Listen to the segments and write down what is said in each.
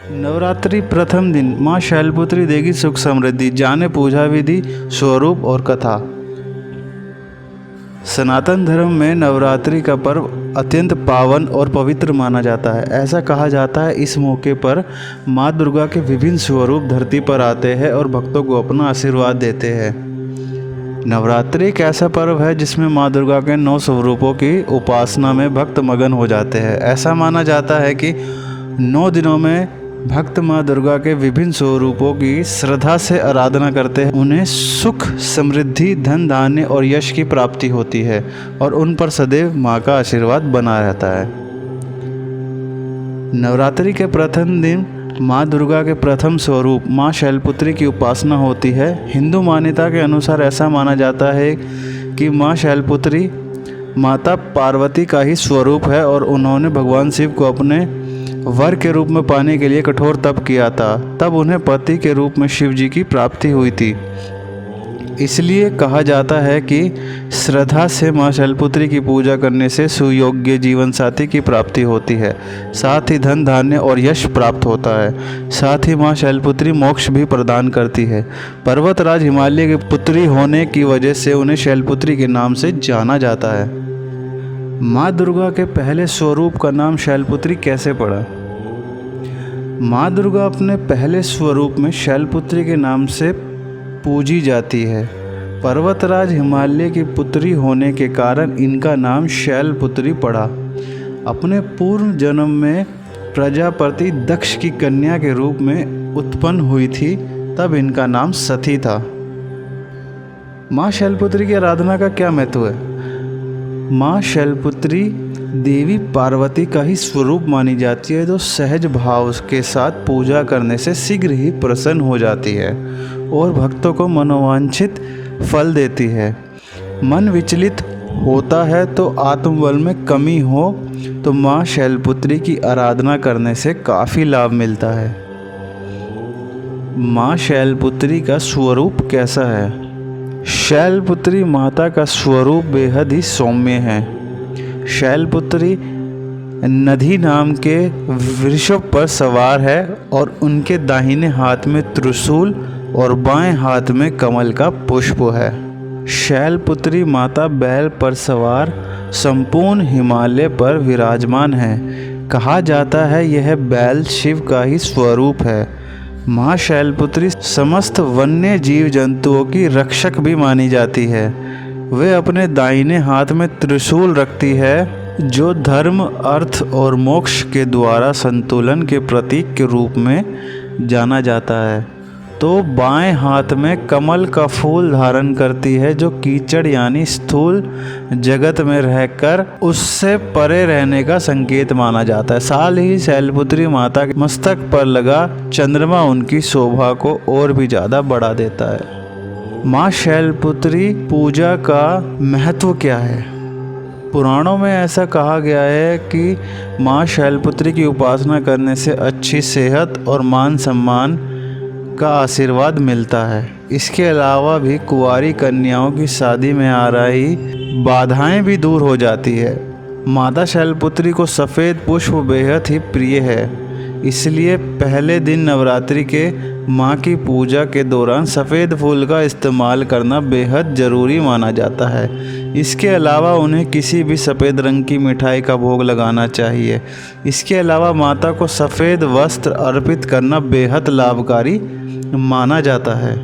नवरात्रि प्रथम दिन माँ शैलपुत्री देगी सुख समृद्धि, जाने पूजा विधि, स्वरूप और कथा। सनातन धर्म में नवरात्रि का पर्व अत्यंत पावन और पवित्र माना जाता है। ऐसा कहा जाता है इस मौके पर माँ दुर्गा के विभिन्न स्वरूप धरती पर आते हैं और भक्तों को अपना आशीर्वाद देते हैं। नवरात्रि एक ऐसा पर्व है जिसमें माँ दुर्गा के 9 स्वरूपों की उपासना में भक्त मगन हो जाते हैं। ऐसा माना जाता है कि 9 दिनों में भक्त माँ दुर्गा के विभिन्न स्वरूपों की श्रद्धा से आराधना करते हैं। उन्हें सुख, समृद्धि, धन धान्य और यश की प्राप्ति होती है और उन पर सदैव माँ का आशीर्वाद बना रहता है। नवरात्रि के प्रथम दिन माँ दुर्गा के प्रथम स्वरूप माँ शैलपुत्री की उपासना होती है। हिंदू मान्यता के अनुसार ऐसा माना जाता है कि माँ शैलपुत्री माता पार्वती का ही स्वरूप है और उन्होंने भगवान शिव को अपने वर के रूप में पाने के लिए कठोर तप किया था। तब उन्हें पति के रूप में शिव जी की प्राप्ति हुई थी। इसलिए कहा जाता है कि श्रद्धा से माँ शैलपुत्री की पूजा करने से सुयोग्य जीवन साथी की प्राप्ति होती है, साथ ही धन धान्य और यश प्राप्त होता है। साथ ही माँ शैलपुत्री मोक्ष भी प्रदान करती है। पर्वतराज हिमालय की पुत्री होने की वजह से उन्हें शैलपुत्री के नाम से जाना जाता है। माँ दुर्गा के पहले स्वरूप का नाम शैलपुत्री कैसे पड़ा? माँ दुर्गा अपने पहले स्वरूप में शैलपुत्री के नाम से पूजी जाती है। पर्वतराज हिमालय की पुत्री होने के कारण इनका नाम शैलपुत्री पड़ा। अपने पूर्व जन्म में प्रजापति दक्ष की कन्या के रूप में उत्पन्न हुई थी, तब इनका नाम सती था। माँ शैलपुत्री की आराधना का क्या महत्व है? माँ शैलपुत्री देवी पार्वती का ही स्वरूप मानी जाती है, जो सहज भाव के साथ पूजा करने से शीघ्र ही प्रसन्न हो जाती है और भक्तों को मनोवांछित फल देती है। मन विचलित होता है तो आत्मबल में कमी हो तो माँ शैलपुत्री की आराधना करने से काफ़ी लाभ मिलता है। माँ शैलपुत्री का स्वरूप कैसा है? शैलपुत्री माता का स्वरूप बेहद ही सौम्य है। शैलपुत्री नदी नाम के वृषभ पर सवार है और उनके दाहिने हाथ में त्रिशूल और बाएं हाथ में कमल का पुष्प है। शैलपुत्री माता बैल पर सवार संपूर्ण हिमालय पर विराजमान है। कहा जाता है यह बैल शिव का ही स्वरूप है। माँ शैलपुत्री समस्त वन्य जीव जंतुओं की रक्षक भी मानी जाती है। वे अपने दाहिने हाथ में त्रिशूल रखती है, जो धर्म, अर्थ और मोक्ष के द्वारा संतुलन के प्रतीक के रूप में जाना जाता है। तो बाएं हाथ में कमल का फूल धारण करती है, जो कीचड़ यानी स्थूल जगत में रहकर उससे परे रहने का संकेत माना जाता है। साथ ही शैलपुत्री माता के मस्तक पर लगा चंद्रमा उनकी शोभा को और भी ज़्यादा बढ़ा देता है। माँ शैलपुत्री पूजा का महत्व क्या है? पुराणों में ऐसा कहा गया है कि माँ शैलपुत्री की उपासना करने से अच्छी सेहत और मान सम्मान का आशीर्वाद मिलता है। इसके अलावा भी कुंवारी कन्याओं की शादी में आ रही बाधाएं भी दूर हो जाती है। माता शैलपुत्री को सफ़ेद पुष्प बेहद ही प्रिय है, इसलिए पहले दिन नवरात्रि के माँ की पूजा के दौरान सफ़ेद फूल का इस्तेमाल करना बेहद ज़रूरी माना जाता है। इसके अलावा उन्हें किसी भी सफ़ेद रंग की मिठाई का भोग लगाना चाहिए। इसके अलावा माता को सफ़ेद वस्त्र अर्पित करना बेहद लाभकारी माना जाता है।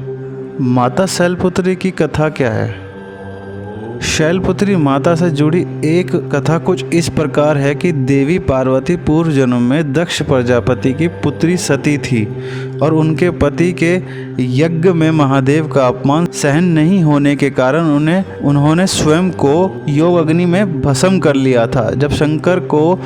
माता शैलपुत्री की कथा क्या है? शैलपुत्री माता से जुड़ी एक कथा कुछ इस प्रकार है कि देवी पार्वती पूर्व जन्म में दक्ष प्रजापति की पुत्री सती थी और उनके पति के यज्ञ में महादेव का अपमान सहन नहीं होने के कारण उन्होंने स्वयं को योग अग्नि में भस्म कर लिया था। जब शंकर को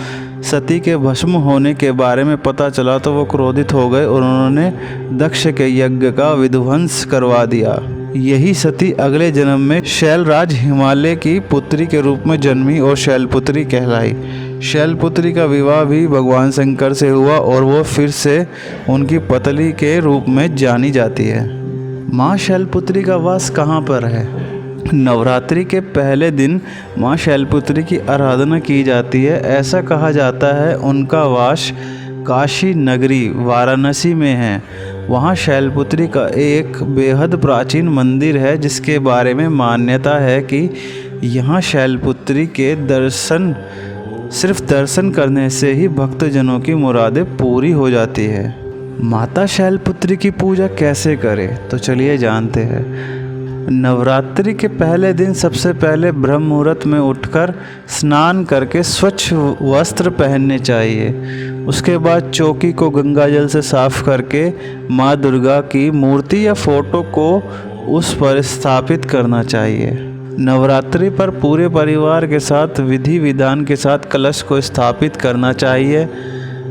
सती के भस्म होने के बारे में पता चला तो वो क्रोधित हो गए और उन्होंने दक्ष के यज्ञ का विध्वंस करवा दिया। यही सती अगले जन्म में शैलराज हिमालय की पुत्री के रूप में जन्मी और शैलपुत्री कहलाई। शैलपुत्री का विवाह भी भगवान शंकर से हुआ और वो फिर से उनकी पत्नी के रूप में जानी जाती है। माँ शैलपुत्री का वास कहाँ पर है? नवरात्रि के पहले दिन माँ शैलपुत्री की आराधना की जाती है। ऐसा कहा जाता है उनका वास काशी नगरी वाराणसी में है। वहाँ शैलपुत्री का एक बेहद प्राचीन मंदिर है, जिसके बारे में मान्यता है कि यहाँ शैलपुत्री के सिर्फ दर्शन करने से ही भक्तजनों की मुरादें पूरी हो जाती है। माता शैलपुत्री की पूजा कैसे करें, तो चलिए जानते हैं। नवरात्रि के पहले दिन सबसे पहले ब्रह्म मुहूर्त में उठकर स्नान करके स्वच्छ वस्त्र पहनने चाहिए। उसके बाद चौकी को गंगा जल से साफ करके माँ दुर्गा की मूर्ति या फोटो को उस पर स्थापित करना चाहिए। नवरात्रि पर पूरे परिवार के साथ विधि विधान के साथ कलश को स्थापित करना चाहिए।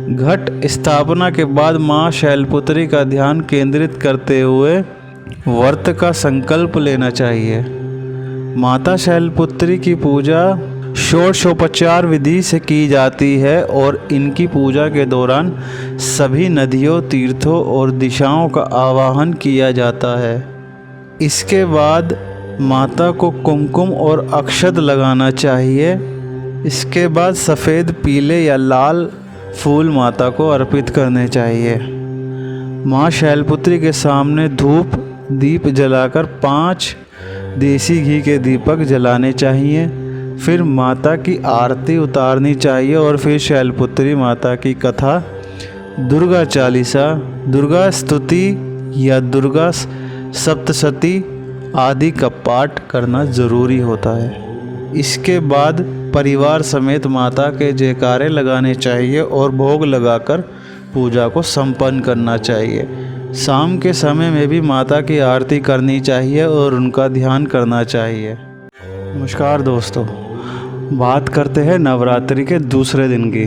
घट स्थापना के बाद माँ शैलपुत्री का ध्यान केंद्रित करते हुए व्रत का संकल्प लेना चाहिए। माता शैलपुत्री की पूजा षोडशोपचार विधि से की जाती है और इनकी पूजा के दौरान सभी नदियों, तीर्थों और दिशाओं का आवाहन किया जाता है। इसके बाद माता को कुमकुम और अक्षत लगाना चाहिए। इसके बाद सफ़ेद, पीले या लाल फूल माता को अर्पित करने चाहिए। माँ शैलपुत्री के सामने धूप दीप जलाकर 5 देसी घी के दीपक जलाने चाहिए। फिर माता की आरती उतारनी चाहिए और फिर शैलपुत्री माता की कथा, दुर्गा चालीसा, दुर्गा स्तुति या दुर्गा सप्तशती आदि का पाठ करना ज़रूरी होता है। इसके बाद परिवार समेत माता के जयकारे लगाने चाहिए और भोग लगाकर पूजा को संपन्न करना चाहिए। शाम के समय में भी माता की आरती करनी चाहिए और उनका ध्यान करना चाहिए। नमस्कार दोस्तों, बात करते हैं नवरात्रि के दूसरे दिन की।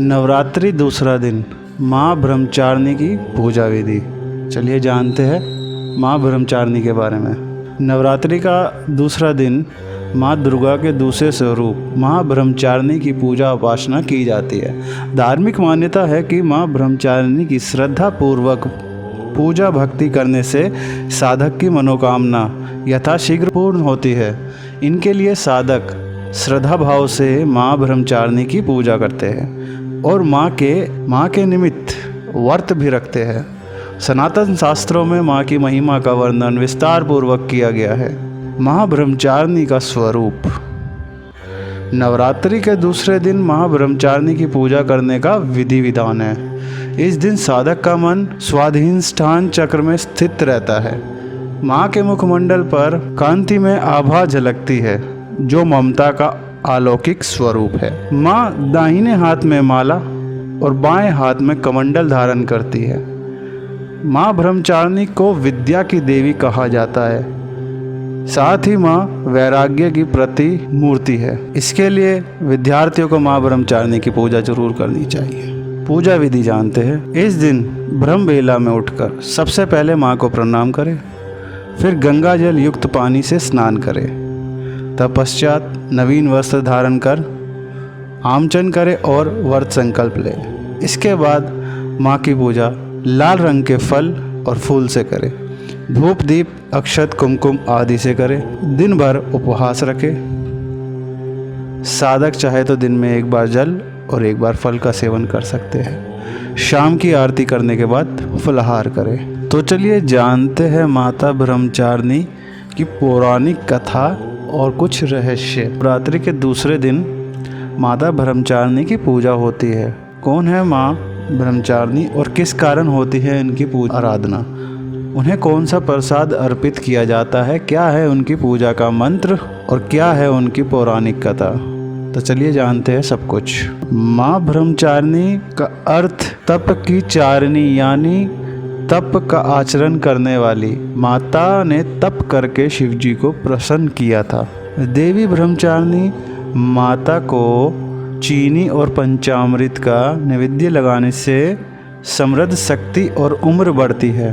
नवरात्रि दूसरा दिन, माँ ब्रह्मचारिणी की पूजा विधि। चलिए जानते हैं माँ ब्रह्मचारिणी के बारे में। नवरात्रि का दूसरा दिन माँ दुर्गा के दूसरे स्वरूप माँ ब्रह्मचारिणी की पूजा उपासना की जाती है। धार्मिक मान्यता है कि माँ ब्रह्मचारिणी की श्रद्धा पूर्वक पूजा भक्ति करने से साधक की मनोकामना यथाशीघ्र पूर्ण होती है। इनके लिए साधक श्रद्धा भाव से माँ ब्रह्मचारिणी की पूजा करते हैं और माँ के निमित्त व्रत भी रखते हैं। सनातन शास्त्रों में माँ की महिमा का वर्णन विस्तार पूर्वक किया गया है। माँ ब्रह्मचारिणी का स्वरूप। नवरात्रि के दूसरे दिन माँ ब्रह्मचारिणी की पूजा करने का विधि विधान है। इस दिन साधक का मन स्वाधीनस्थान चक्र में स्थित रहता है। माँ के मुखमंडल पर कांति में आभा झलकती है, जो ममता का अलौकिक स्वरूप है। माँ दाहिने हाथ में माला और बाएं हाथ में कमंडल धारण करती है। माँ ब्रह्मचारिणी को विद्या की देवी कहा जाता है। साथ ही माँ वैराग्य की मूर्ति है। इसके लिए विद्यार्थियों को माँ ब्रह्मचारिणी की पूजा जरूर करनी चाहिए। पूजा विधि जानते हैं। इस दिन ब्रह्म बेला में उठकर सबसे पहले माँ को प्रणाम करें, फिर गंगा जल युक्त पानी से स्नान करें। तत्पश्चात नवीन वस्त्र धारण कर आमचन करें और व्रत संकल्प लें। इसके बाद माँ की पूजा लाल रंग के फल और फूल से करें। धूप दीप अक्षत कुमकुम आदि से करें। दिन भर उपवास रखें। साधक चाहे तो दिन में एक बार जल और एक बार फल का सेवन कर सकते हैं। शाम की आरती करने के बाद फलाहार करें। तो चलिए जानते हैं माता ब्रह्मचारिणी की पौराणिक कथा और कुछ रहस्य। नवरात्रि के दूसरे दिन माता ब्रह्मचारिणी की पूजा होती है। कौन है माँ ब्रह्मचारिणी और किस कारण होती है इनकी पूजा आराधना? उन्हें कौन सा प्रसाद अर्पित किया जाता है? क्या है उनकी पूजा का मंत्र और क्या है उनकी पौराणिक कथा? तो चलिए जानते हैं सब कुछ। माँ ब्रह्मचारिणी का अर्थ तप की चारिणी यानी तप का आचरण करने वाली। माता ने तप करके शिव जी को प्रसन्न किया था। देवी ब्रह्मचारिणी माता को चीनी और पंचामृत का नैवेद्य लगाने से समृद्ध शक्ति और उम्र बढ़ती है।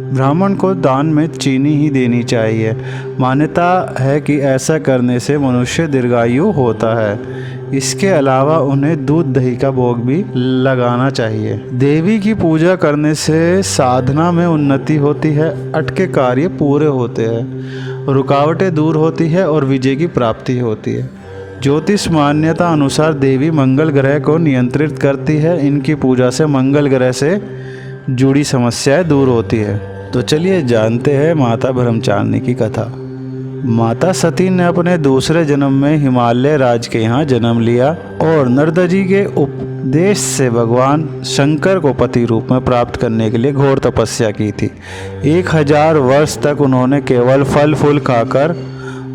ब्राह्मण को दान में चीनी ही देनी चाहिए। मान्यता है कि ऐसा करने से मनुष्य दीर्घायु होता है। इसके अलावा उन्हें दूध दही का भोग भी लगाना चाहिए। देवी की पूजा करने से साधना में उन्नति होती है, अटके कार्य पूरे होते हैं, रुकावटें दूर होती है और विजय की प्राप्ति होती है। ज्योतिष मान्यता अनुसार देवी मंगल ग्रह को नियंत्रित करती है। इनकी पूजा से मंगल ग्रह से जुड़ी समस्याएं दूर होती है। तो चलिए जानते हैं माता ब्रह्मचारिणी की कथा। माता सती ने अपने दूसरे जन्म में हिमालय राज्य के यहाँ जन्म लिया और नारद जी के उपदेश से भगवान शंकर को पति रूप में प्राप्त करने के लिए घोर तपस्या की थी। 1000 वर्ष तक उन्होंने केवल फल फूल खाकर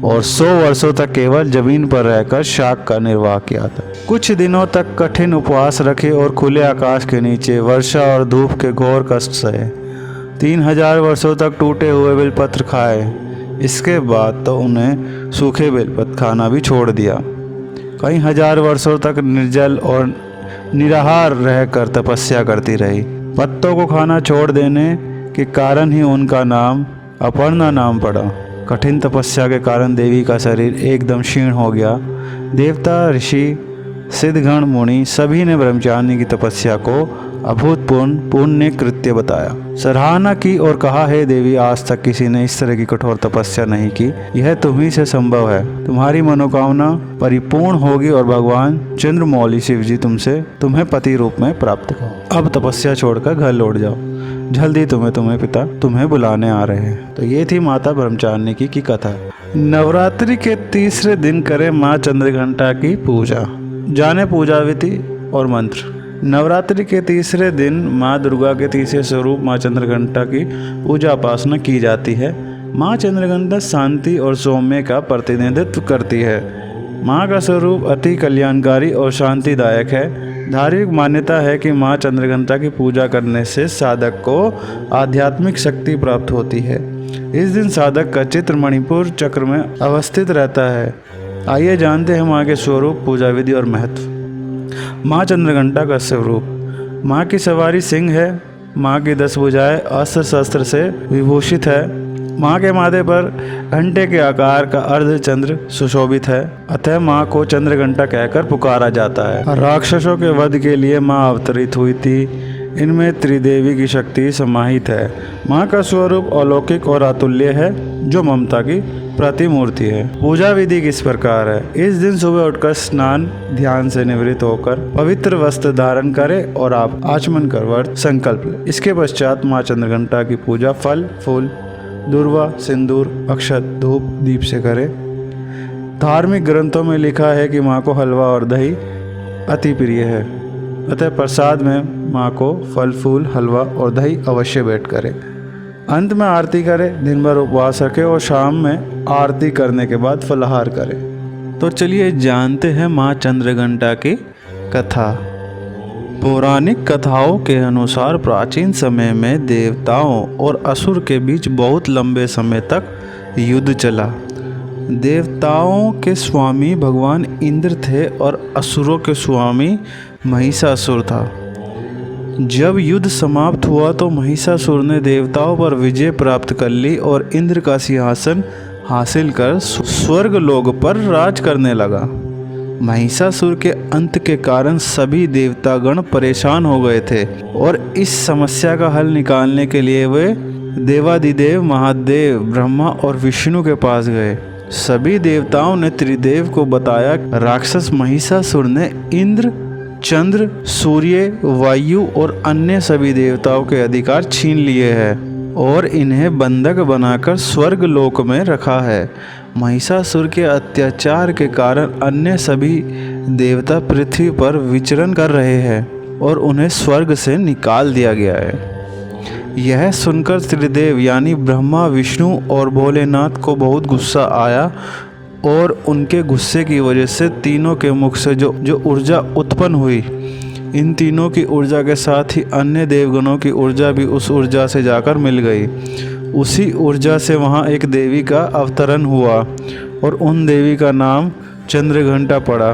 और 100 वर्षों तक केवल जमीन पर रहकर शाक का निर्वाह किया था। कुछ दिनों तक कठिन उपवास रखे और खुले आकाश के नीचे वर्षा और धूप के घोर कष्ट सहे। 3000 वर्षों तक टूटे हुए बेलपत्र खाए। इसके बाद तो उन्हें सूखे बेलपत्र खाना भी छोड़ दिया। कई हजार वर्षों तक निर्जल और निराहार रहकर तपस्या करती रही। पत्तों को खाना छोड़ देने के कारण ही उनका नाम अपर्णा नाम पड़ा। कठिन तपस्या के कारण देवी का शरीर एकदम क्षीण हो गया। देवता, ऋषि, सिद्धगण, मुनि सभी ने ब्रह्मचारिणी की तपस्या को अभूतपूर्व पुण्य कृत्य बताया, सराहना की और कहा, हे देवी, आज तक किसी ने इस तरह की कठोर तपस्या नहीं की। यह तुम्ही से संभव है। तुम्हारी मनोकामना परिपूर्ण होगी और भगवान चंद्रमौली शिव जी तुम्हें पति रूप में प्राप्त करो। अब तपस्या छोड़कर घर लौट जाओ। जल्दी तुम्हें पिता तुम्हें बुलाने आ रहे हैं। तो ये थी माता ब्रह्मचारिणी की कथा। नवरात्रि के तीसरे दिन करें माँ चंद्रघंटा की पूजा। जाने पूजा विधि और मंत्र। नवरात्रि के तीसरे दिन माँ दुर्गा के तीसरे स्वरूप माँ चंद्रघंटा की पूजा उपासना की जाती है। माँ चंद्रघंटा शांति और सौम्य का प्रतिनिधित्व करती है। माँ का स्वरूप अति कल्याणकारी और शांतिदायक है। धार्मिक मान्यता है कि माँ चंद्रघंटा की पूजा करने से साधक को आध्यात्मिक शक्ति प्राप्त होती है। इस दिन साधक का चित्र मणिपुर चक्र में अवस्थित रहता है। आइए जानते हैं माँ के स्वरूप, पूजा विधि और महत्व। माँ चंद्रघंटा का स्वरूप। माँ की सवारी सिंह है। माँ की 10 भुजाएं अस्त्र शस्त्र से विभूषित है। माँ के माथे पर घंटे के आकार का अर्धचंद्र सुशोभित है, अतः माँ को चंद्रघंटा कहकर पुकारा जाता है। राक्षसों के वध के लिए माँ अवतरित हुई थी। इनमें त्रिदेवी की शक्ति समाहित है। माँ का स्वरूप अलौकिक और अतुल्य है, जो ममता की प्रतिमूर्ति है। पूजा विधि किस प्रकार है। इस दिन सुबह उठकर स्नान ध्यान से निवृत्त होकर पवित्र वस्त्र धारण करें और आप आचमन कर व्रत संकल्प लें। इसके पश्चात माँ चंद्रघंटा की पूजा फल फूल दूर्वा सिंदूर अक्षत धूप दीप से करें। धार्मिक ग्रंथों में लिखा है कि माँ को हलवा और दही अति प्रिय है, अतः प्रसाद में माँ को फल फूल हलवा और दही अवश्य भेंट करें। अंत में आरती करें। दिन भर उपवास रखें और शाम में आरती करने के बाद फलाहार करें। तो चलिए जानते हैं माँ चंद्रघंटा की कथा। पौराणिक कथाओं के अनुसार प्राचीन समय में देवताओं और असुर के बीच बहुत लंबे समय तक युद्ध चला। देवताओं के स्वामी भगवान इंद्र थे और असुरों के स्वामी महिषासुर था। जब युद्ध समाप्त हुआ तो महिषासुर ने देवताओं पर विजय प्राप्त कर ली और इंद्र का सिंहासन हासिल कर स्वर्ग लोक पर राज करने लगा। महिषासुर के अंत के कारण सभी देवतागण परेशान हो गए थे और इस समस्या का हल निकालने के लिए वे देवादिदेव महादेव ब्रह्मा और विष्णु के पास गए। सभी देवताओं ने त्रिदेव को बताया। राक्षस महिषासुर ने इंद्र, चंद्र, सूर्य, वायु और अन्य सभी देवताओं के अधिकार छीन लिए हैं और इन्हें बंधक बनाकर स्वर्ग लोक में रखा है। महिषासुर के अत्याचार के कारण अन्य सभी देवता पृथ्वी पर विचरण कर रहे हैं और उन्हें स्वर्ग से निकाल दिया गया है। यह सुनकर त्रिदेव यानी ब्रह्मा, विष्णु और भोलेनाथ को बहुत गुस्सा आया और उनके गुस्से की वजह से तीनों के मुख से जो ऊर्जा उत्पन्न हुई, इन तीनों की ऊर्जा के साथ ही अन्य देवगणों की ऊर्जा भी उस ऊर्जा से जाकर मिल गई। उसी ऊर्जा से वहाँ एक देवी का अवतरण हुआ और उन देवी का नाम चंद्रघंटा पड़ा।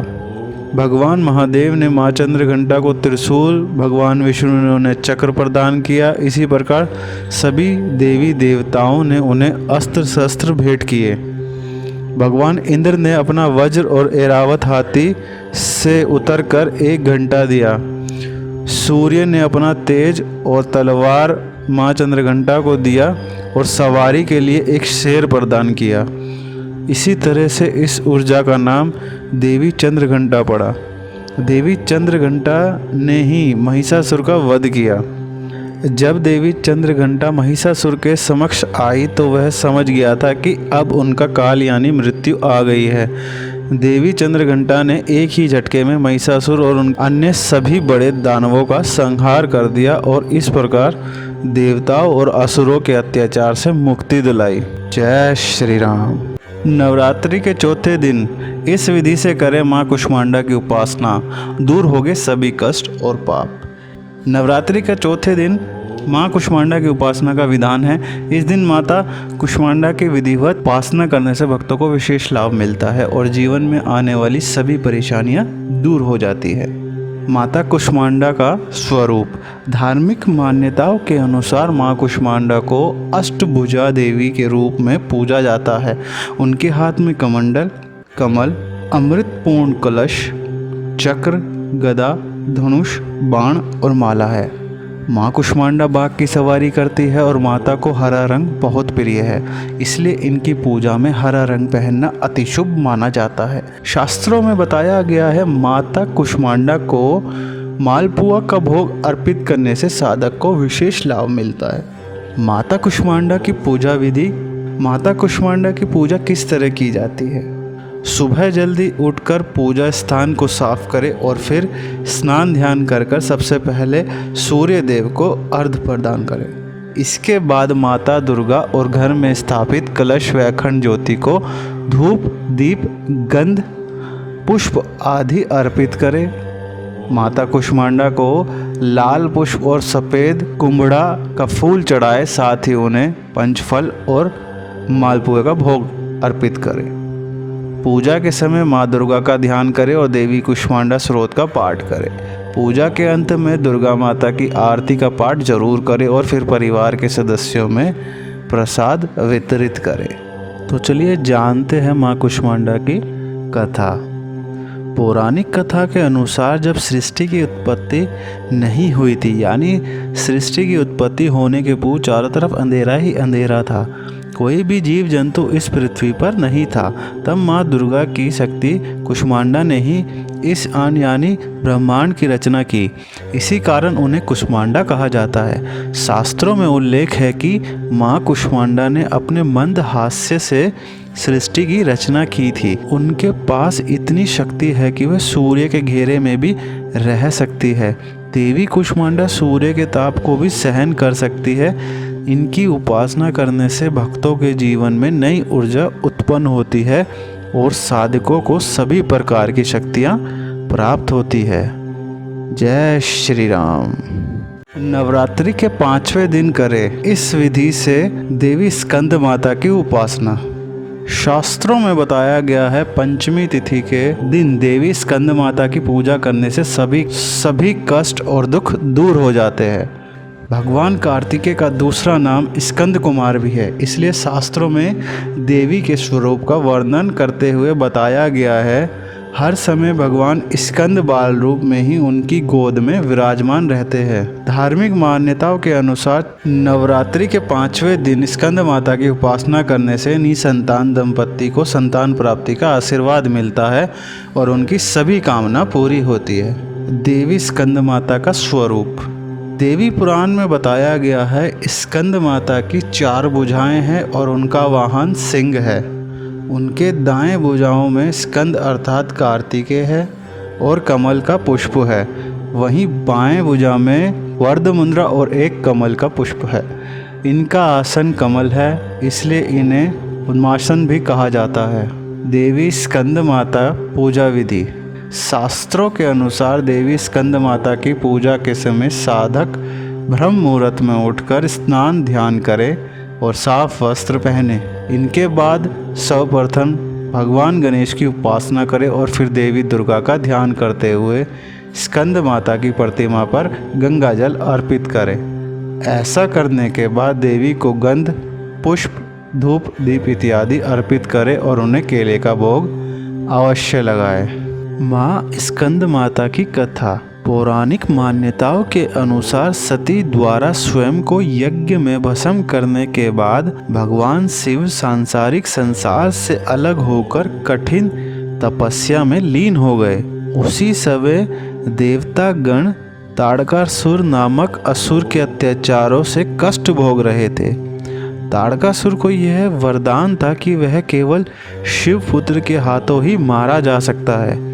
भगवान महादेव ने माँ चंद्रघंटा को त्रिशूल, भगवान विष्णु ने उन्हें चक्र प्रदान किया। इसी प्रकार सभी देवी देवताओं ने उन्हें अस्त्र शस्त्र भेंट किए। भगवान इंद्र ने अपना वज्र और ऐरावत हाथी से उतरकर 1 घंटा दिया। सूर्य ने अपना तेज और तलवार माँ चंद्रघंटा को दिया और सवारी के लिए एक शेर प्रदान किया। इसी तरह से इस ऊर्जा का नाम देवी चंद्रघंटा पड़ा। देवी चंद्रघंटा ने ही महिषासुर का वध किया। जब देवी चंद्रघंटा महिषासुर के समक्ष आई तो वह समझ गया था कि अब उनका काल यानी मृत्यु आ गई है। देवी चंद्रघंटा ने एक ही झटके में महिषासुर और उन अन्य सभी बड़े दानवों का संहार कर दिया और इस प्रकार देवताओं और असुरों के अत्याचार से मुक्ति दिलाई। जय श्री राम। नवरात्रि के चौथे दिन इस विधि से करें माँ कुष्मांडा की उपासना, दूर होंगे सभी कष्ट और पाप। नवरात्रि के चौथे दिन माँ कुष्मांडा की उपासना का विधान है। इस दिन माता कुष्मांडा की विधिवत उपासना करने से भक्तों को विशेष लाभ मिलता है और जीवन में आने वाली सभी परेशानियाँ दूर हो जाती है। माता कुष्मांडा का स्वरूप। धार्मिक मान्यताओं के अनुसार माँ कुष्मांडा को अष्टभुजा देवी के रूप में पूजा जाता है। उनके हाथ में कमंडल, कमल, अमृतपूर्ण कलश, चक्र, गदा, धनुष, बाण और माला है। माँ कुष्मांडा बाघ की सवारी करती है और माता को हरा रंग बहुत प्रिय है, इसलिए इनकी पूजा में हरा रंग पहनना अति शुभ माना जाता है। शास्त्रों में बताया गया है माता कुष्मांडा को मालपुआ का भोग अर्पित करने से साधक को विशेष लाभ मिलता है। माता कुष्मांडा की पूजा विधि। माता कुष्मांडा की पूजा किस तरह की जाती है? सुबह जल्दी उठकर पूजा स्थान को साफ करें और फिर स्नान ध्यान कर सबसे पहले सूर्य देव को अर्घ्य प्रदान करें। इसके बाद माता दुर्गा और घर में स्थापित कलश व अखंड ज्योति को धूप, दीप, गंध, पुष्प आदि अर्पित करें। माता कुष्मांडा को लाल पुष्प और सफ़ेद कुंभड़ा का फूल चढ़ाए, साथ ही उन्हें पंचफल और मालपुए का भोग अर्पित करें। पूजा के समय माँ दुर्गा का ध्यान करें और देवी कुष्मांडा स्रोत का पाठ करें। पूजा के अंत में दुर्गा माता की आरती का पाठ जरूर करें और फिर परिवार के सदस्यों में प्रसाद वितरित करें। तो चलिए जानते हैं माँ कुष्मांडा की कथा। पौराणिक कथा के अनुसार जब सृष्टि की उत्पत्ति नहीं हुई थी, यानी सृष्टि की उत्पत्ति होने के पूर्व चारों तरफ अंधेरा ही अंधेरा था, कोई भी जीव जंतु इस पृथ्वी पर नहीं था, तब माँ दुर्गा की शक्ति कुष्मांडा ने ही इस अन्न यानी ब्रह्मांड की रचना की। इसी कारण उन्हें कुष्मांडा कहा जाता है। शास्त्रों में उल्लेख है कि माँ कुष्मांडा ने अपने मंद हास्य से सृष्टि की रचना की थी। उनके पास इतनी शक्ति है कि वह सूर्य के घेरे में भी रह सकती है। देवी कुष्मांडा सूर्य के ताप को भी सहन कर सकती है। इनकी उपासना करने से भक्तों के जीवन में नई ऊर्जा उत्पन्न होती है और साधकों को सभी प्रकार की शक्तियाँ प्राप्त होती है। जय श्री राम। नवरात्रि के 5वें दिन करें इस विधि से देवी स्कंद माता की उपासना। शास्त्रों में बताया गया है पंचमी तिथि के दिन देवी स्कंद माता की पूजा करने से सभी कष्ट और दुख दूर हो जाते हैं। भगवान कार्तिकेय का दूसरा नाम स्कंद कुमार भी है, इसलिए शास्त्रों में देवी के स्वरूप का वर्णन करते हुए बताया गया है हर समय भगवान स्कंद बाल रूप में ही उनकी गोद में विराजमान रहते हैं। धार्मिक मान्यताओं के अनुसार नवरात्रि के 5वें दिन स्कंद माता की उपासना करने से निसंतान दंपत्ति को संतान प्राप्ति का आशीर्वाद मिलता है और उनकी सभी कामना पूरी होती है। देवी स्कंद माता का स्वरूप। देवी पुराण में बताया गया है स्कंद माता की 4 भुजाएं हैं और उनका वाहन सिंह है। उनके दाएं भुजाओं में स्कंद अर्थात कार्तिकेय है और कमल का पुष्प है। वहीं बाएं भुजा में वर्ध मुद्रा और एक कमल का पुष्प है। इनका आसन कमल है, इसलिए इन्हें उन्मासन भी कहा जाता है। देवी स्कंद माता पूजा विधि। शास्त्रों के अनुसार देवी स्कंद माता की पूजा के समय साधक ब्रह्म मुहूर्त में उठकर स्नान ध्यान करें और साफ वस्त्र पहने। इनके बाद सर्वप्रथम भगवान गणेश की उपासना करें और फिर देवी दुर्गा का ध्यान करते हुए स्कंद माता की प्रतिमा पर गंगा जल अर्पित करें। ऐसा करने के बाद देवी को गंध, पुष्प, धूप, दीप इत्यादि अर्पित करें और उन्हें केले का भोग अवश्य लगाएं। माँ स्कंद माता की कथा। पौराणिक मान्यताओं के अनुसार सती द्वारा स्वयं को यज्ञ में भस्म करने के बाद भगवान शिव सांसारिक संसार से अलग होकर कठिन तपस्या में लीन हो गए। उसी समय देवता गण ताड़कासुर नामक असुर के अत्याचारों से कष्ट भोग रहे थे। ताड़कासुर को यह वरदान था कि वह केवल शिव पुत्र के हाथों ही मारा जा सकता है।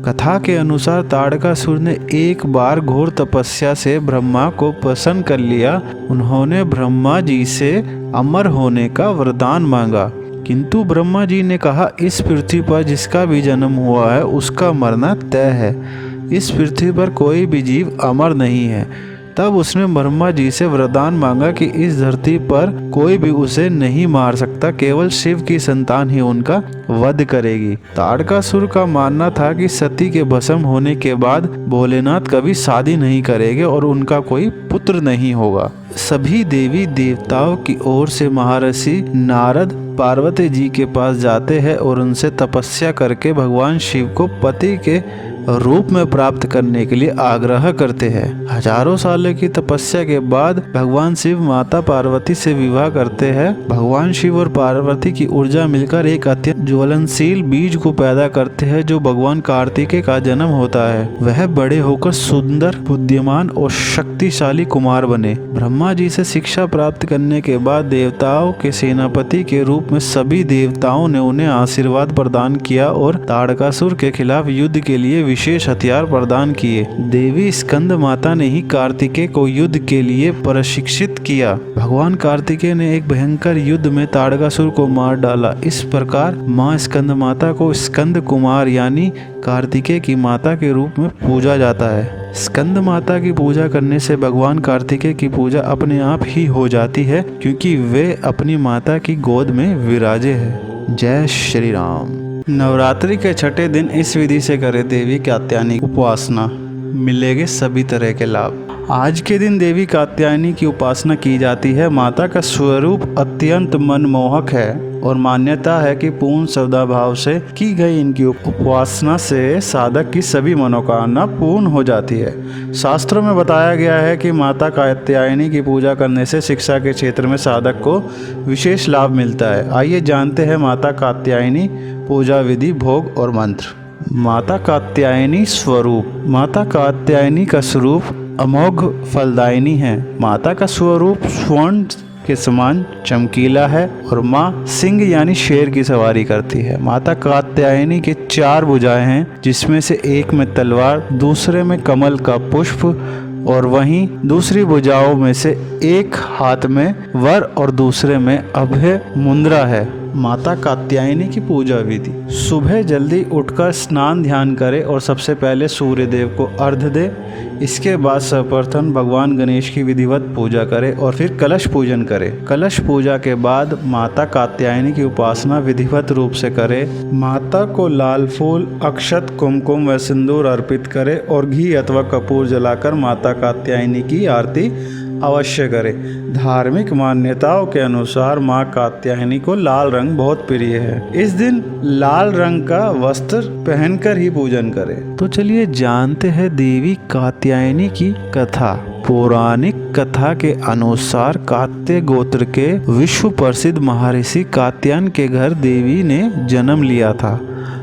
कथा के अनुसार ताड़कासुर ने एक बार घोर तपस्या से ब्रह्मा को प्रसन्न कर लिया। उन्होंने ब्रह्मा जी से अमर होने का वरदान मांगा, किंतु ब्रह्मा जी ने कहा, इस पृथ्वी पर जिसका भी जन्म हुआ है उसका मरना तय है। इस पृथ्वी पर कोई भी जीव अमर नहीं है। तब उसने ब्रह्मा जी से वरदान मांगा कि इस धरती पर कोई भी उसे नहीं मार सकता, केवल शिव की संतान ही उनका वध करेगी। ताड़कासुर का मानना था कि सती के भस्म होने के बाद भोलेनाथ कभी शादी नहीं करेंगे और उनका कोई पुत्र नहीं होगा। सभी देवी देवताओं की ओर से महर्षि नारद पार्वती जी के पास जाते हैं और उनसे तपस्या करके भगवान शिव को पति के रूप में प्राप्त करने के लिए आग्रह करते हैं। हजारों सालों की तपस्या के बाद भगवान शिव माता पार्वती से विवाह करते हैं। भगवान शिव और पार्वती की ऊर्जा मिलकर एक अत्यंत ज्वलनशील बीज को पैदा करते हैं जो भगवान कार्तिकेय का जन्म होता है। वह बड़े होकर सुंदर, बुद्धिमान और शक्तिशाली कुमार बने। ब्रह्मा जी से शिक्षा प्राप्त करने के बाद देवताओं के सेनापति के रूप में सभी देवताओं ने उन्हें आशीर्वाद प्रदान किया और ताड़कासुर के खिलाफ युद्ध के लिए विशेष हथियार प्रदान किए। देवी स्कंद माता ने ही कार्तिकेय को युद्ध के लिए प्रशिक्षित किया। भगवान कार्तिकेय ने एक भयंकर युद्ध में ताड़कासुर को मार डाला। इस प्रकार माँ स्कंद माता को स्कंद कुमार यानी कार्तिकेय की माता के रूप में पूजा जाता है। स्कंद माता की पूजा करने से भगवान कार्तिकेय की पूजा अपने आप ही हो जाती है, क्योंकि वे अपनी माता की गोद में विराजे हैं। जय श्री राम। नवरात्रि के छठे दिन इस विधि से करें देवी कात्यायनी उपासना, मिलेंगे सभी तरह के लाभ। आज के दिन देवी कात्यायनी की उपासना की जाती है। माता का स्वरूप अत्यंत मनमोहक है और मान्यता है कि पूर्ण श्रद्धाभाव से की गई इनकी उपासना से साधक की सभी मनोकामना पूर्ण हो जाती है। शास्त्रों में बताया गया है कि माता कात्यायनी की पूजा करने से शिक्षा के क्षेत्र में साधक को विशेष लाभ मिलता है। आइए जानते हैं माता कात्यायनी पूजा विधि, भोग और मंत्र। माता कात्यायनी स्वरूप। माता कात्यायनी का स्वरूप अमोघ फलदायिनी है। माता का स्वरूप स्वर्ण के समान चमकीला है और माँ सिंह यानी शेर की सवारी करती है। माता कात्यायनी के 4 भुजाएं हैं, जिसमें से एक में तलवार, दूसरे में कमल का पुष्प और वहीं दूसरी भुजाओं में से एक हाथ में वर और दूसरे में अभय मुद्रा है। माता कात्यायनी की पूजा विधि। सुबह जल्दी उठकर स्नान ध्यान करें और सबसे पहले सूर्य देव को अर्घ्य दें। इसके बाद सर्वप्रथम भगवान गणेश की विधिवत पूजा करें और फिर कलश पूजन करें। कलश पूजा के बाद माता कात्यायनी की उपासना विधिवत रूप से करें। माता को लाल फूल, अक्षत, कुमकुम व सिंदूर अर्पित करें और घी अथवा कपूर जलाकर माता कात्यायनी की आरती अवश्य करें। धार्मिक मान्यताओं के अनुसार माँ कात्यायनी को लाल रंग बहुत प्रिय है। इस दिन लाल रंग का वस्त्र पहनकर ही पूजन करें। तो चलिए जानते हैं देवी कात्यायनी की कथा। पौराणिक कथा के अनुसार कात्य गोत्र के विश्व प्रसिद्ध महर्षि कात्यायन के घर देवी ने जन्म लिया था।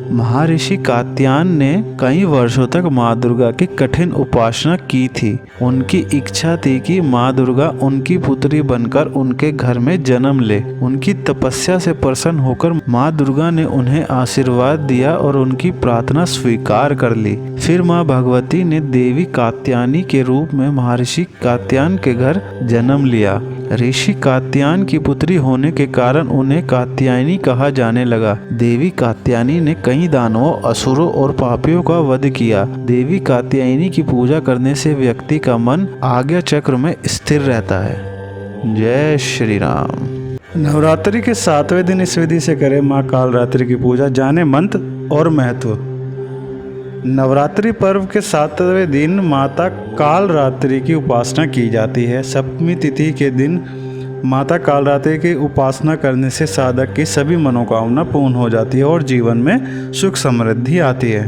महर्षि कात्यायन ने कई वर्षों तक माँ दुर्गा की कठिन उपासना की थी। उनकी इच्छा थी कि माँ दुर्गा उनकी पुत्री बनकर उनके घर में जन्म ले। उनकी तपस्या से प्रसन्न होकर माँ दुर्गा ने उन्हें आशीर्वाद दिया और उनकी प्रार्थना स्वीकार कर ली। फिर माँ भगवती ने देवी कात्यायनी के रूप में महर्षि कात्यायन के घर जन्म लिया। ऋषि कात्यायन की पुत्री होने के कारण उन्हें कात्यायनी कहा जाने लगा। देवी कात्यायनी ने कई दानवों, असुरों और पापियों का वध किया। देवी कात्यायनी की पूजा करने से व्यक्ति का मन आज्ञा चक्र में स्थिर रहता है। जय श्री राम। नवरात्रि के 7वें दिन इस विधि से करें माँ कालरात्रि की पूजा, जाने मंत्र और महत्व। नवरात्रि पर्व के 7वें दिन माता कालरात्रि की उपासना की जाती है। सप्तमी तिथि के दिन माता कालरात्रि की उपासना करने से साधक की सभी मनोकामना पूर्ण हो जाती है और जीवन में सुख समृद्धि आती है।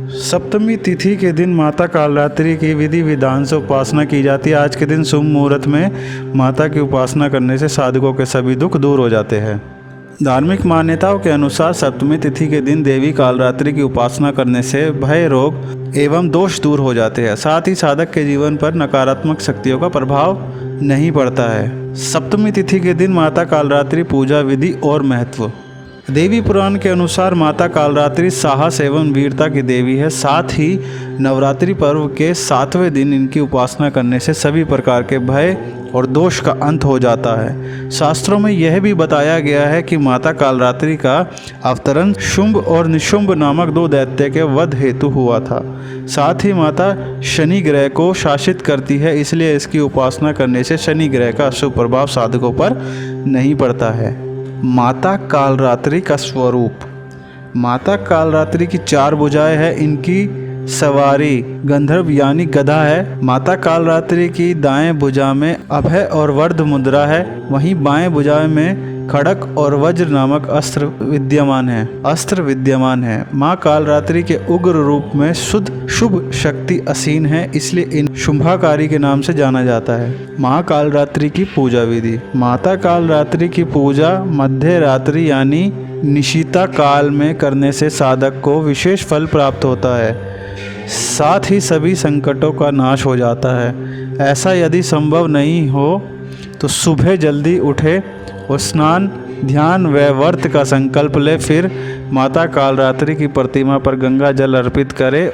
सप्तमी तिथि के दिन माता कालरात्रि की विधि विधान से उपासना की जाती है। आज के दिन शुभ मुहूर्त में माता की उपासना करने से साधकों के सभी दुख दूर हो जाते हैं। धार्मिक मान्यताओं के अनुसार सप्तमी तिथि के दिन देवी कालरात्रि की उपासना करने से भय, रोग एवं दोष दूर हो जाते हैं। साथ ही साधक के जीवन पर नकारात्मक शक्तियों का प्रभाव नहीं पड़ता है। सप्तमी तिथि के दिन माता कालरात्रि पूजा विधि और महत्व। देवी पुराण के अनुसार माता कालरात्रि साहस एवं वीरता की देवी है। साथ ही नवरात्रि पर्व के 7वें दिन इनकी उपासना करने से सभी प्रकार के भय और दोष का अंत हो जाता है। शास्त्रों में यह भी बताया गया है कि माता कालरात्रि का अवतरण शुंभ और निशुंभ नामक 2 दैत्य के वध हेतु हुआ था। साथ ही माता शनि ग्रह को शासित करती है, इसलिए इसकी उपासना करने से शनि ग्रह का अशुभ प्रभाव साधकों पर नहीं पड़ता है। माता कालरात्रि का स्वरूप। माता कालरात्रि की 4 भुजाएं हैं। इनकी सवारी गंधर्व यानी गधा है। माता कालरात्रि की दाएं भुजा में अभय और वर्ध मुद्रा है, वहीं बाएं भुजा में खड़क और वज्र नामक अस्त्र विद्यमान है। माँ कालरात्रि के उग्र रूप में शुभ शक्ति असीन है, इसलिए इन शुंभाकारी के नाम से जाना जाता है। माँ कालरात्रि की पूजा विधि। माता कालरात्रि की पूजा मध्य रात्रि यानी निशीता काल में करने से साधक को विशेष फल प्राप्त होता है। साथ ही सभी संकटों का नाश हो जाता है। ऐसा यदि संभव नहीं हो तो सुबह जल्दी उठे और स्नान, ध्यान व व्रत का संकल्प ले, फिर माता कालरात्रि की प्रतिमा पर गंगा जल अर्पित करे।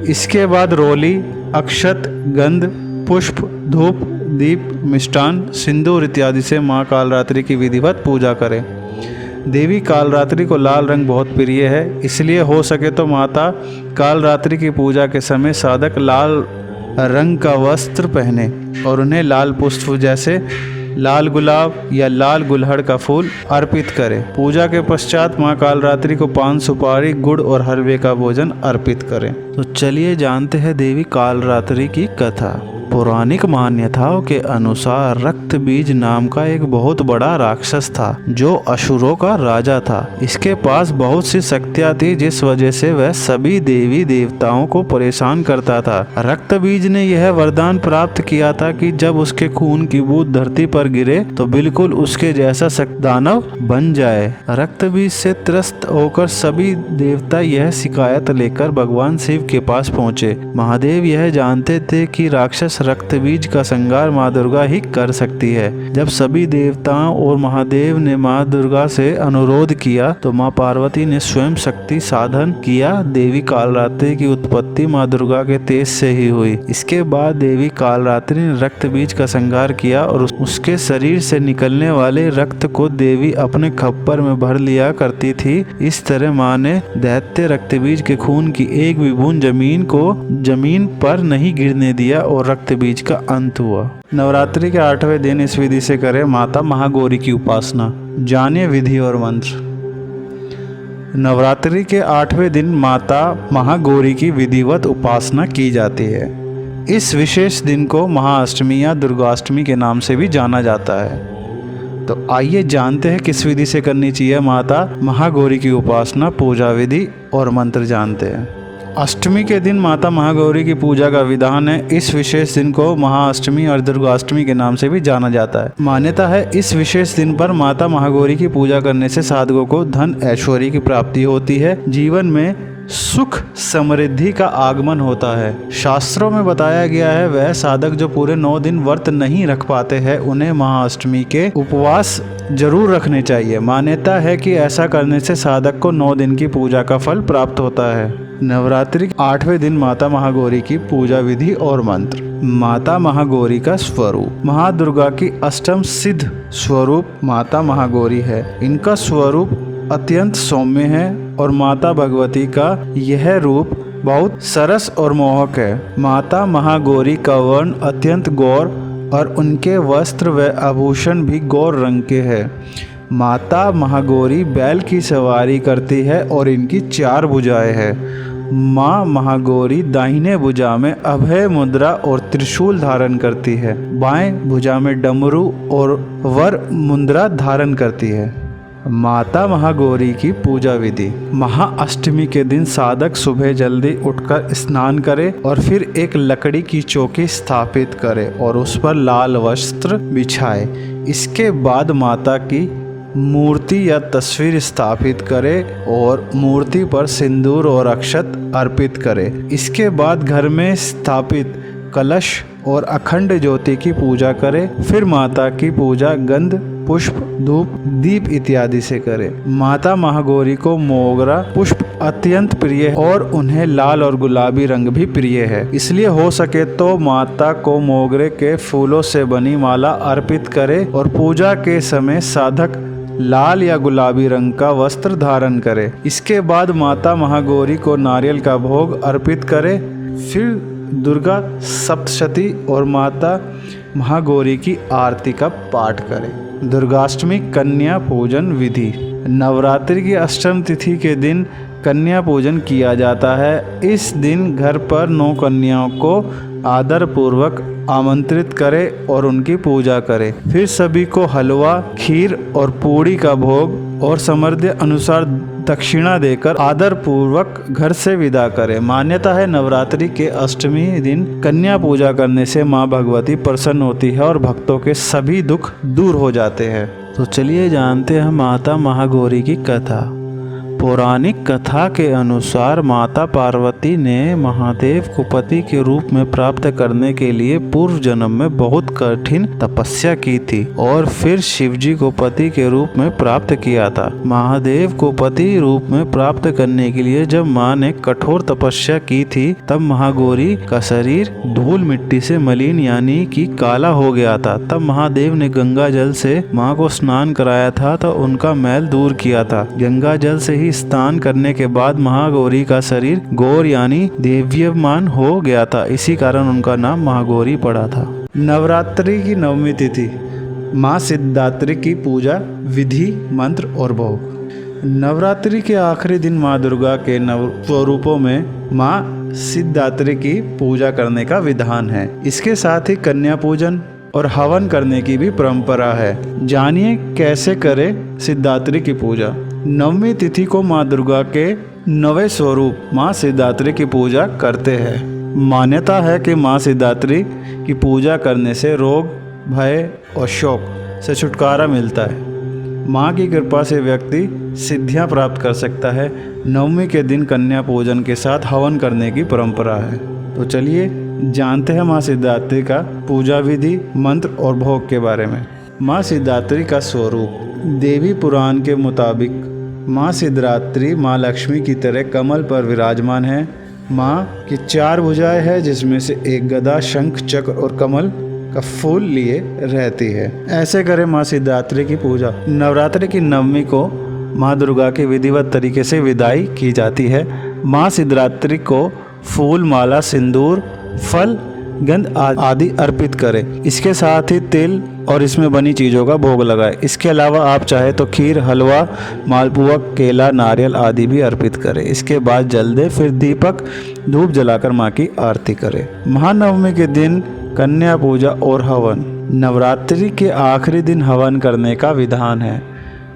इसके बाद रोली, अक्षत, गंध, पुष्प, धूप, दीप, मिष्टान, सिंदूर इत्यादि से माँ कालरात्रि की विधिवत पूजा करें। देवी कालरात्रि को लाल रंग बहुत प्रिय है, इसलिए हो सके तो माता कालरात्रि की पूजा के समय साधक लाल रंग का वस्त्र पहने और उन्हें लाल पुष्प जैसे लाल गुलाब या लाल गुलहड़ का फूल अर्पित करें। पूजा के पश्चात माँ कालरात्रि को पान, सुपारी, गुड़ और हलवे का भोजन अर्पित करें। तो चलिए जानते हैं देवी कालरात्रि की कथा। पौराणिक मान्यताओं के अनुसार रक्त बीज नाम का एक बहुत बड़ा राक्षस था जो असुरों का राजा था। इसके पास बहुत सी शक्तियाँ थी, जिस वजह से वह सभी देवी देवताओं को परेशान करता था। रक्त बीज ने यह वरदान प्राप्त किया था कि जब उसके खून की बूंद धरती पर गिरे तो बिल्कुल उसके जैसा दानव बन जाए। रक्त बीज से त्रस्त होकर सभी देवता यह शिकायत लेकर भगवान शिव के पास पहुँचे। महादेव यह जानते थे कि राक्षस रक्त बीज का संहार माँ दुर्गा ही कर सकती है। जब सभी देवताओं और महादेव ने माँ दुर्गा से अनुरोध किया तो माँ पार्वती ने स्वयं शक्ति साधन किया। देवी कालरात्रि की उत्पत्ति माँ दुर्गा के तेज से ही हुई। इसके बाद देवी कालरात्रि ने रक्त बीज का संहार किया और उसके शरीर से निकलने वाले रक्त को देवी अपने खप्पर में भर लिया करती थी। इस तरह माँ ने दैत्य रक्त बीज के खून की एक भी बूंद जमीन पर नहीं गिरने दिया और रक्त बीज का अंत हुआ। नवरात्रि के 8वें दिन इस विधि से करें माता महागौरी की उपासना। जानिए विधि और मंत्र। नवरात्रि के 8वें दिन माता महागौरी की विधिवत उपासना की जाती है। इस विशेष दिन को महाअष्टमी या दुर्गाष्टमी के नाम से भी जाना जाता है। तो आइए जानते हैं किस विधि से करनी चाहिए माता महागौरी की उपासना। पूजा विधि और मंत्र जानते हैं। अष्टमी के दिन माता महागौरी की पूजा का विधान है। इस विशेष दिन को महाअष्टमी और दुर्गाष्टमी के नाम से भी जाना जाता है। मान्यता है इस विशेष दिन पर माता महागौरी की पूजा करने से साधकों को धन ऐश्वर्य की प्राप्ति होती है, जीवन में सुख समृद्धि का आगमन होता है। शास्त्रों में बताया गया है वह साधक जो पूरे 9 दिन व्रत नहीं रख पाते हैं उन्हें महाअष्टमी के उपवास जरूर रखने चाहिए। मान्यता है कि ऐसा करने से साधक को 9 दिन की पूजा का फल प्राप्त होता है। नवरात्रि के 8वें दिन माता महागौरी की पूजा विधि और मंत्र। माता महागौरी का स्वरूप। महादुर्गा की अष्टम सिद्ध स्वरूप माता महागौरी है। इनका स्वरूप अत्यंत सौम्य है और माता भगवती का यह रूप बहुत सरस और मोहक है। माता महागौरी का वर्ण अत्यंत गौर और उनके वस्त्र व आभूषण भी गौर रंग के हैं। माता महागौरी बैल की सवारी करती है और इनकी 4 भुजाएं हैं। माँ महागौरी दाहिने भुजा में अभय मुद्रा और त्रिशूल धारण करती है। बाएं भुजा में डमरू और वर मुद्रा धारण करती है। माता महागौरी की पूजा विधि। महाअष्टमी के दिन साधक सुबह जल्दी उठकर स्नान करे और फिर एक लकड़ी की चौकी स्थापित करे और उस पर लाल वस्त्र बिछाए। इसके बाद माता की मूर्ति या तस्वीर स्थापित करे और मूर्ति पर सिंदूर और अक्षत अर्पित करे। इसके बाद घर में स्थापित कलश और अखंड ज्योति की पूजा करे। फिर माता की पूजा गंध, पुष्प, धूप, दीप इत्यादि से करे। माता महागौरी को मोगरा पुष्प अत्यंत प्रिय है और उन्हें लाल और गुलाबी रंग भी प्रिय है, इसलिए हो सके तो माता को मोगरे के फूलों से बनी माला अर्पित करे और पूजा के समय साधक लाल या गुलाबी रंग का वस्त्र धारण करे। इसके बाद माता महागौरी को नारियल का भोग अर्पित करे। फिर दुर्गा सप्तशती और माता महागौरी की आरती का पाठ करें। दुर्गाष्टमी कन्या पूजन विधि। नवरात्रि की अष्टम तिथि के दिन कन्या पूजन किया जाता है। इस दिन घर पर 9 कन्याओं को आदर पूर्वक आमंत्रित करें और उनकी पूजा करें। फिर सभी को हलवा, खीर और पूड़ी का भोग और सामर्थ्य अनुसार दक्षिणा देकर आदर पूर्वक घर से विदा करें। मान्यता है नवरात्रि के अष्टमी दिन कन्या पूजा करने से माँ भगवती प्रसन्न होती है और भक्तों के सभी दुख दूर हो जाते हैं। तो चलिए जानते हैं माता महागौरी की कथा। पौराणिक कथा के अनुसार माता पार्वती ने महादेव को पति के रूप में प्राप्त करने के लिए पूर्व जन्म में बहुत कठिन तपस्या की थी और फिर शिवजी को पति के रूप में प्राप्त किया था। महादेव को पति रूप में प्राप्त करने के लिए जब माँ ने कठोर तपस्या की थी तब महागौरी का शरीर धूल मिट्टी से मलिन यानी कि काला हो गया था। तब महादेव ने गंगा जल से माँ को स्नान कराया था तो उनका मैल दूर किया था। गंगा जल से ही स्नान करने के बाद महागौरी का शरीर गौर यानी देव्यमान हो गया था, इसी कारण उनका नाम महागौरी पड़ा था। नवरात्रि की नवमी तिथि। माँ सिद्धात्री की पूजा विधि, मंत्र और भोग। नवरात्रि के आखिरी दिन माँ दुर्गा के नव स्वरूपों में माँ सिद्धात्री की पूजा करने का विधान है। इसके साथ ही कन्या पूजन और हवन करने की भी परंपरा है। जानिए कैसे करें सिद्धात्री की पूजा। नवमी तिथि को माँ दुर्गा के 9वें स्वरूप माँ सिद्धात्री की पूजा करते हैं। मान्यता है कि माँ सिद्धात्री की पूजा करने से रोग, भय और शोक से छुटकारा मिलता है। माँ की कृपा से व्यक्ति सिद्धियाँ प्राप्त कर सकता है। नवमी के दिन कन्या पूजन के साथ हवन करने की परंपरा है। तो चलिए जानते हैं माँ सिद्धात्री का पूजा विधि, मंत्र और भोग के बारे में। माँ सिद्धात्री का स्वरूप। देवी पुराण के मुताबिक माँ सिद्धात्री माँ लक्ष्मी की तरह कमल पर विराजमान है। माँ की 4 भुजाएं हैं जिसमें से एक गदा, शंख, चक्र और कमल का फूल लिए रहती है। ऐसे करें माँ सिद्धात्री की पूजा। नवरात्रि की नवमी को माँ दुर्गा की विधिवत तरीके से विदाई की जाती है। माँ सिद्धात्री को फूल, माला, सिंदूर, फल, गंध आदि अर्पित करें। इसके साथ ही तिल और इसमें बनी चीज़ों का भोग लगाएं। इसके अलावा आप चाहे तो खीर, हलवा, मालपुआ, केला, नारियल आदि भी अर्पित करें। इसके बाद जल दे, फिर दीपक धूप जलाकर माँ की आरती करें। महानवमी के दिन कन्या पूजा और हवन। नवरात्रि के आखिरी दिन हवन करने का विधान है।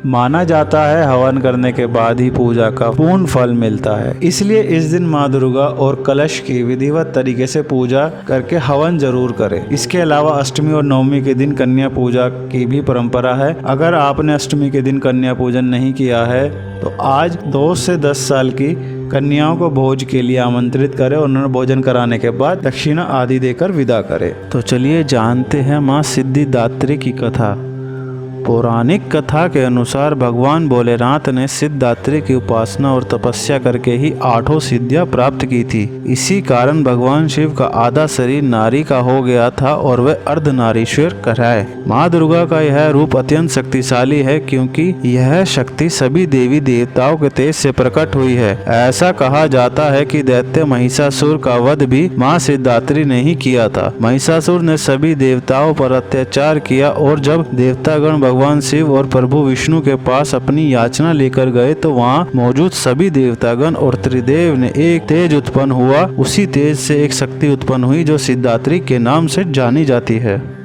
माना जाता है हवन करने के बाद ही पूजा का पूर्ण फल मिलता है, इसलिए इस दिन माँ दुर्गा और कलश की विधिवत तरीके से पूजा करके हवन जरूर करें। इसके अलावा अष्टमी और नवमी के दिन कन्या पूजा की भी परंपरा है। अगर आपने अष्टमी के दिन कन्या पूजन नहीं किया है तो आज 2 से 10 साल की कन्याओं को भोज के लिए आमंत्रित करें और उन्हें भोजन कराने के बाद दक्षिणा आदि देकर विदा करें। तो चलिए जानते हैं माँ सिद्धिदात्री की कथा। पौराणिक कथा के अनुसार भगवान भोलेनाथ ने सिद्धात्री की उपासना और तपस्या करके ही 8 सिद्धियां प्राप्त की थी। इसी कारण भगवान शिव का आधा शरीर नारी का हो गया था और वह अर्धनारीश्वर कहलाए। माँ दुर्गा का यह रूप अत्यंत शक्तिशाली है क्योंकि यह शक्ति सभी देवी देवताओं के तेज से प्रकट हुई है। ऐसा कहा जाता है कि दैत्य महिषासुर का वध भी माँ सिद्धात्री ने ही किया था। महिषासुर ने सभी देवताओं पर अत्याचार किया और जब देवतागण भगवान शिव और प्रभु विष्णु के पास अपनी याचना लेकर गए तो वहाँ मौजूद सभी देवतागण और त्रिदेव ने एक तेज उत्पन्न हुआ। उसी तेज से एक शक्ति उत्पन्न हुई जो सिद्धात्री के नाम से जानी जाती है।